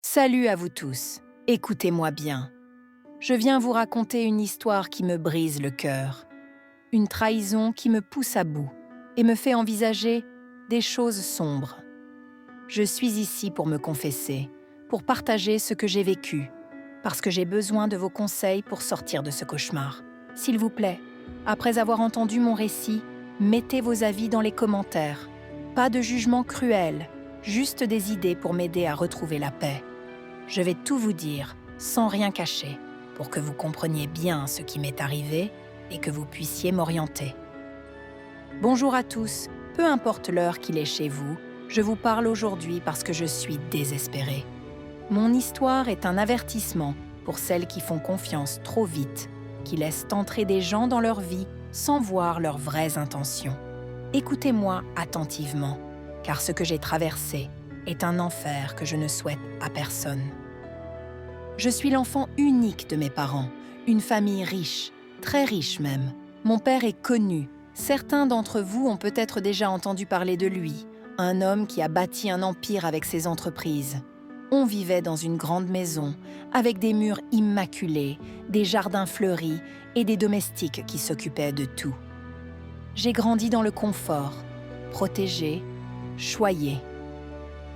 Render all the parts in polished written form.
Salut à vous tous, écoutez-moi bien. Je viens vous raconter une histoire qui me brise le cœur, une trahison qui me pousse à bout et me fait envisager des choses sombres. Je suis ici pour me confesser, pour partager ce que j'ai vécu, parce que j'ai besoin de vos conseils pour sortir de ce cauchemar. S'il vous plaît, après avoir entendu mon récit, mettez vos avis dans les commentaires. Pas de jugement cruel, juste des idées pour m'aider à retrouver la paix. Je vais tout vous dire, sans rien cacher, pour que vous compreniez bien ce qui m'est arrivé et que vous puissiez m'orienter. Bonjour à tous, peu importe l'heure qu'il est chez vous, je vous parle aujourd'hui parce que je suis désespérée. Mon histoire est un avertissement pour celles qui font confiance trop vite, qui laissent entrer des gens dans leur vie sans voir leurs vraies intentions. Écoutez-moi attentivement, car ce que j'ai traversé est un enfer que je ne souhaite à personne. Je suis l'enfant unique de mes parents, une famille riche, très riche même. Mon père est connu. Certains d'entre vous ont peut-être déjà entendu parler de lui, un homme qui a bâti un empire avec ses entreprises. On vivait dans une grande maison, avec des murs immaculés, des jardins fleuris et des domestiques qui s'occupaient de tout. J'ai grandi dans le confort, protégée, choyée.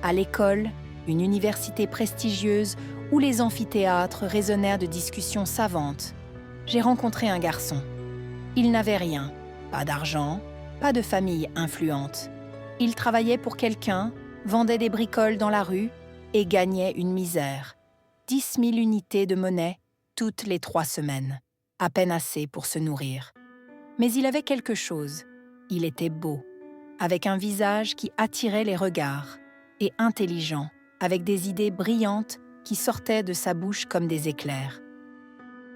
À l'école, une université prestigieuse où les amphithéâtres résonnèrent de discussions savantes, j'ai rencontré un garçon. Il n'avait rien, pas d'argent, pas de famille influente. Il travaillait pour quelqu'un, vendait des bricoles dans la rue et gagnait une misère. 10 000 unités de monnaie toutes les 3 semaines, à peine assez pour se nourrir. Mais il avait quelque chose. Il était beau, avec un visage qui attirait les regards, et intelligent, avec des idées brillantes qui sortaient de sa bouche comme des éclairs.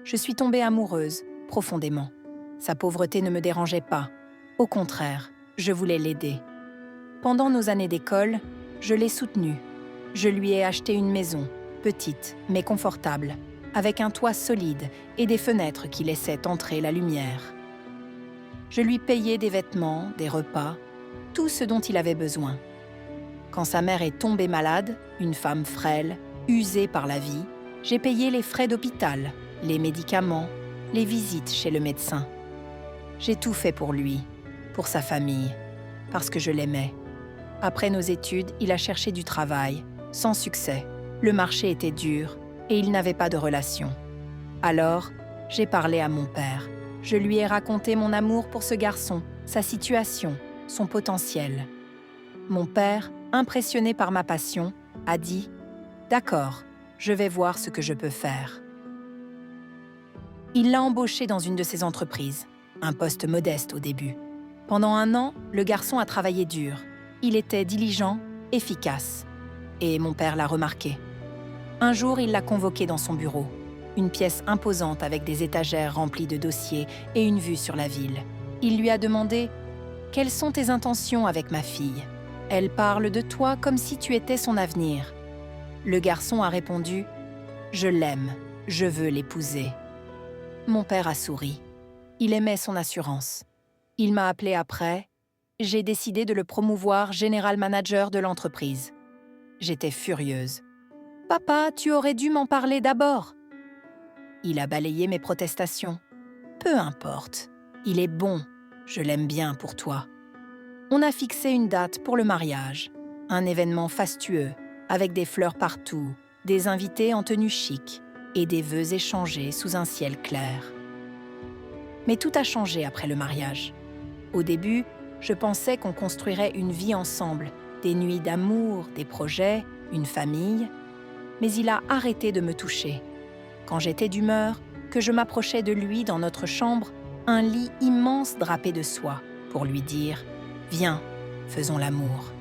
Je suis tombée amoureuse, profondément. Sa pauvreté ne me dérangeait pas. Au contraire, je voulais l'aider. Pendant nos années d'école, je l'ai soutenu. Je lui ai acheté une maison, petite mais confortable, avec un toit solide et des fenêtres qui laissaient entrer la lumière. Je lui payais des vêtements, des repas, tout ce dont il avait besoin. Quand sa mère est tombée malade, une femme frêle, usée par la vie, j'ai payé les frais d'hôpital, les médicaments, les visites chez le médecin. J'ai tout fait pour lui, pour sa famille, parce que je l'aimais. Après nos études, il a cherché du travail, sans succès. Le marché était dur et il n'avait pas de relation. Alors, j'ai parlé à mon père. Je lui ai raconté mon amour pour ce garçon, sa situation, son potentiel. Mon père, impressionné par ma passion, a dit « D'accord, je vais voir ce que je peux faire. » Il l'a embauché dans une de ses entreprises, un poste modeste au début. Pendant 1 an, le garçon a travaillé dur. Il était diligent, efficace. Et mon père l'a remarqué. Un jour, il l'a convoqué dans son bureau, une pièce imposante avec des étagères remplies de dossiers et une vue sur la ville. Il lui a demandé « Quelles sont tes intentions avec ma fille ? Elle parle de toi comme si tu étais son avenir. » Le garçon a répondu « Je l'aime, je veux l'épouser. » Mon père a souri. Il aimait son assurance. Il m'a appelé après. J'ai décidé de le promouvoir général manager de l'entreprise. J'étais furieuse. « Papa, tu aurais dû m'en parler d'abord. » Il a balayé mes protestations. « Peu importe. Il est bon. Je l'aime bien pour toi. » On a fixé une date pour le mariage. Un événement fastueux, avec des fleurs partout, des invités en tenue chic et des vœux échangés sous un ciel clair. Mais tout a changé après le mariage. Au début, je pensais qu'on construirait une vie ensemble, des nuits d'amour, des projets, une famille. Mais il a arrêté de me toucher. Quand j'étais d'humeur, que je m'approchais de lui dans notre chambre, un lit immense drapé de soie, pour lui dire « Viens, faisons l'amour ».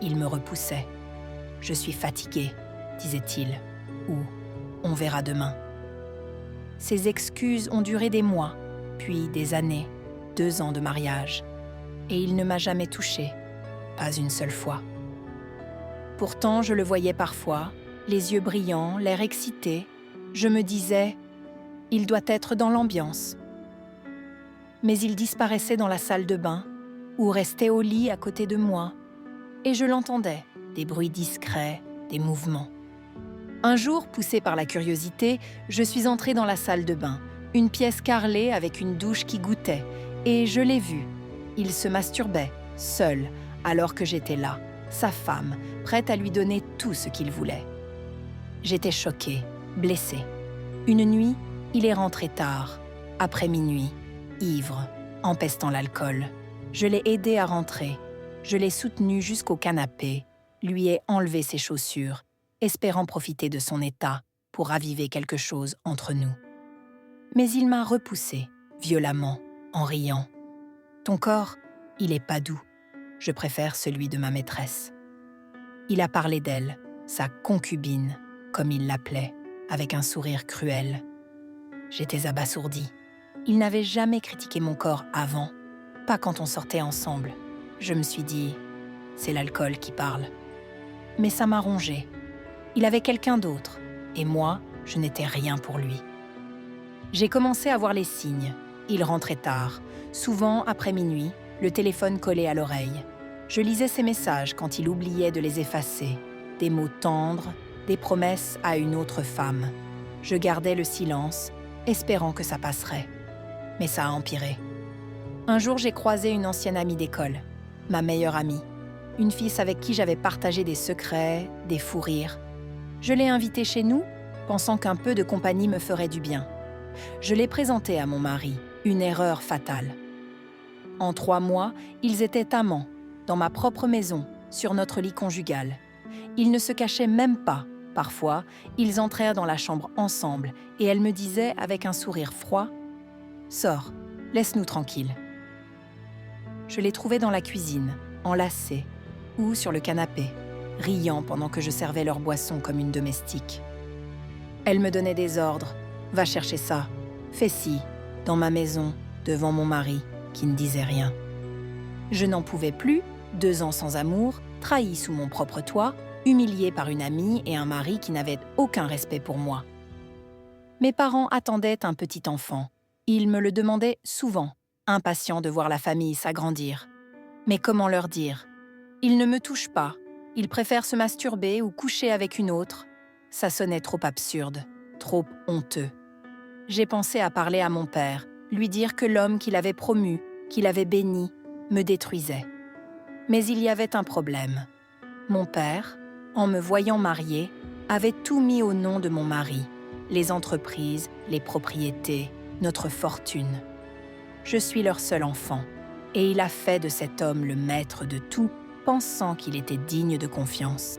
Il me repoussait. « Je suis fatiguée », disait-il, ou « On verra demain ». Ces excuses ont duré des mois, puis des années, 2 ans de mariage. Et il ne m'a jamais touchée, pas une seule fois. Pourtant, je le voyais parfois, les yeux brillants, l'air excité. Je me disais « Il doit être dans l'ambiance ». Mais il disparaissait dans la salle de bain ou restait au lit à côté de moi. Et je l'entendais, des bruits discrets, des mouvements. Un jour, poussée par la curiosité, je suis entrée dans la salle de bain, une pièce carrelée avec une douche qui goûtait, et je l'ai vu. Il se masturbait, seul, alors que j'étais là, sa femme, prête à lui donner tout ce qu'il voulait. J'étais choquée, blessée. Une nuit, il est rentré tard, après minuit, ivre, empestant l'alcool. Je l'ai aidé à rentrer. Je l'ai soutenu jusqu'au canapé, lui ai enlevé ses chaussures, espérant profiter de son état pour raviver quelque chose entre nous. Mais il m'a repoussée, violemment, en riant. « Ton corps, il est pas doux. Je préfère celui de ma maîtresse. » Il a parlé d'elle, sa concubine, comme il l'appelait, avec un sourire cruel. J'étais abasourdie. Il n'avait jamais critiqué mon corps avant, pas quand on sortait ensemble. Je me suis dit, c'est l'alcool qui parle. Mais ça m'a rongée. Il avait quelqu'un d'autre, et moi, je n'étais rien pour lui. J'ai commencé à voir les signes. Il rentrait tard, souvent après minuit, le téléphone collé à l'oreille. Je lisais ses messages quand il oubliait de les effacer, des mots tendres, des promesses à une autre femme. Je gardais le silence, espérant que ça passerait. Mais ça a empiré. Un jour, j'ai croisé une ancienne amie d'école, ma meilleure amie, une fille avec qui j'avais partagé des secrets, des fous rires. Je l'ai invitée chez nous, pensant qu'un peu de compagnie me ferait du bien. Je l'ai présentée à mon mari, une erreur fatale. En 3 mois, ils étaient amants, dans ma propre maison, sur notre lit conjugal. Ils ne se cachaient même pas. Parfois, ils entrèrent dans la chambre ensemble et elle me disait avec un sourire froid « Sors, laisse-nous tranquilles. » Je les trouvais dans la cuisine, enlacés, ou sur le canapé, riant pendant que je servais leur boisson comme une domestique. Elle me donnait des ordres « Va chercher ça, fais ci », dans ma maison, devant mon mari, qui ne disait rien. Je n'en pouvais plus, 2 ans sans amour, trahi sous mon propre toit, humiliée par une amie et un mari qui n'avaient aucun respect pour moi. Mes parents attendaient un petit enfant. Ils me le demandaient souvent, impatients de voir la famille s'agrandir. Mais comment leur dire ? Ils ne me touchent pas. Ils préfèrent se masturber ou coucher avec une autre. Ça sonnait trop absurde, trop honteux. J'ai pensé à parler à mon père, lui dire que l'homme qu'il avait promu, qu'il avait béni, me détruisait. Mais il y avait un problème. Mon père, en me voyant mariée, avait tout mis au nom de mon mari, les entreprises, les propriétés, notre fortune. Je suis leur seul enfant, et il a fait de cet homme le maître de tout, pensant qu'il était digne de confiance.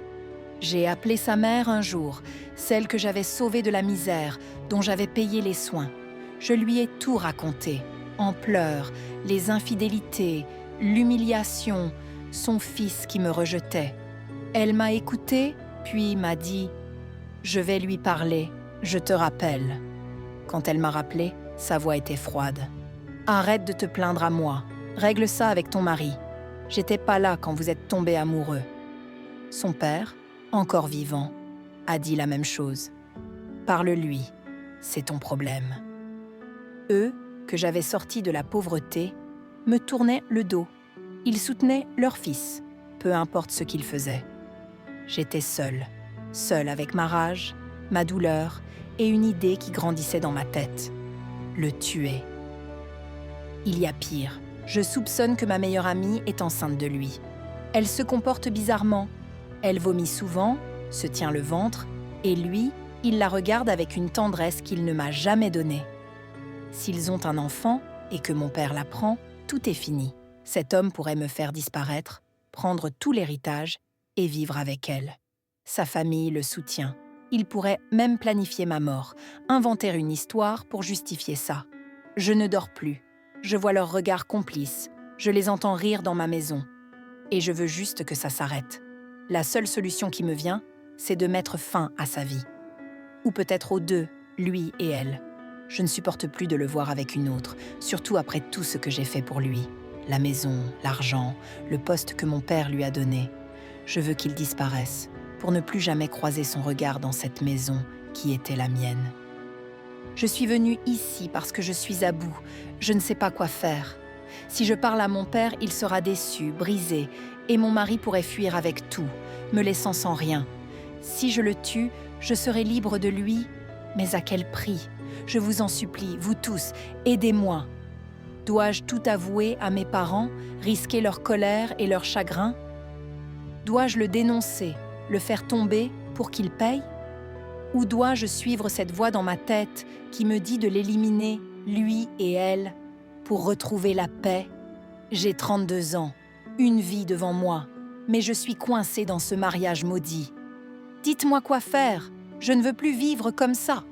J'ai appelé sa mère un jour, celle que j'avais sauvée de la misère, dont j'avais payé les soins. Je lui ai tout raconté, en pleurs, les infidélités, l'humiliation, son fils qui me rejetait. Elle m'a écoutée, puis m'a dit « Je vais lui parler, je te rappelle ». Quand elle m'a rappelé, sa voix était froide. « Arrête de te plaindre à moi, règle ça avec ton mari. J'étais pas là quand vous êtes tombés amoureux. » Son père, encore vivant, a dit la même chose. « Parle-lui, c'est ton problème. » Eux, que j'avais sortis de la pauvreté, me tournaient le dos. Ils soutenaient leur fils, peu importe ce qu'il faisait. J'étais seule avec ma rage, ma douleur et une idée qui grandissait dans ma tête. Le tuer. Il y a pire. Je soupçonne que ma meilleure amie est enceinte de lui. Elle se comporte bizarrement. Elle vomit souvent, se tient le ventre, et lui, il la regarde avec une tendresse qu'il ne m'a jamais donnée. S'ils ont un enfant et que mon père l'apprend, tout est fini. Cet homme pourrait me faire disparaître, prendre tout l'héritage et vivre avec elle. Sa famille le soutient. Il pourrait même planifier ma mort, inventer une histoire pour justifier ça. Je ne dors plus. Je vois leurs regards complices. Je les entends rire dans ma maison. Et je veux juste que ça s'arrête. La seule solution qui me vient, c'est de mettre fin à sa vie. Ou peut-être aux deux, lui et elle. Je ne supporte plus de le voir avec une autre, surtout après tout ce que j'ai fait pour lui. La maison, l'argent, le poste que mon père lui a donné. Je veux qu'il disparaisse, pour ne plus jamais croiser son regard dans cette maison qui était la mienne. Je suis venue ici parce que je suis à bout. Je ne sais pas quoi faire. Si je parle à mon père, il sera déçu, brisé, et mon mari pourrait fuir avec tout, me laissant sans rien. Si je le tue, Je serai libre de lui, mais à quel prix? Je vous en supplie, vous tous, aidez-moi. Dois-je tout avouer à mes parents, risquer leur colère et leur chagrin? Dois-je le dénoncer, le faire tomber pour qu'il paye? Ou dois-je suivre cette voix dans ma tête qui me dit de l'éliminer, lui et elle, pour retrouver la paix? J'ai 32 ans, une vie devant moi, mais je suis coincée dans ce mariage maudit. Dites-moi quoi faire, je ne veux plus vivre comme ça.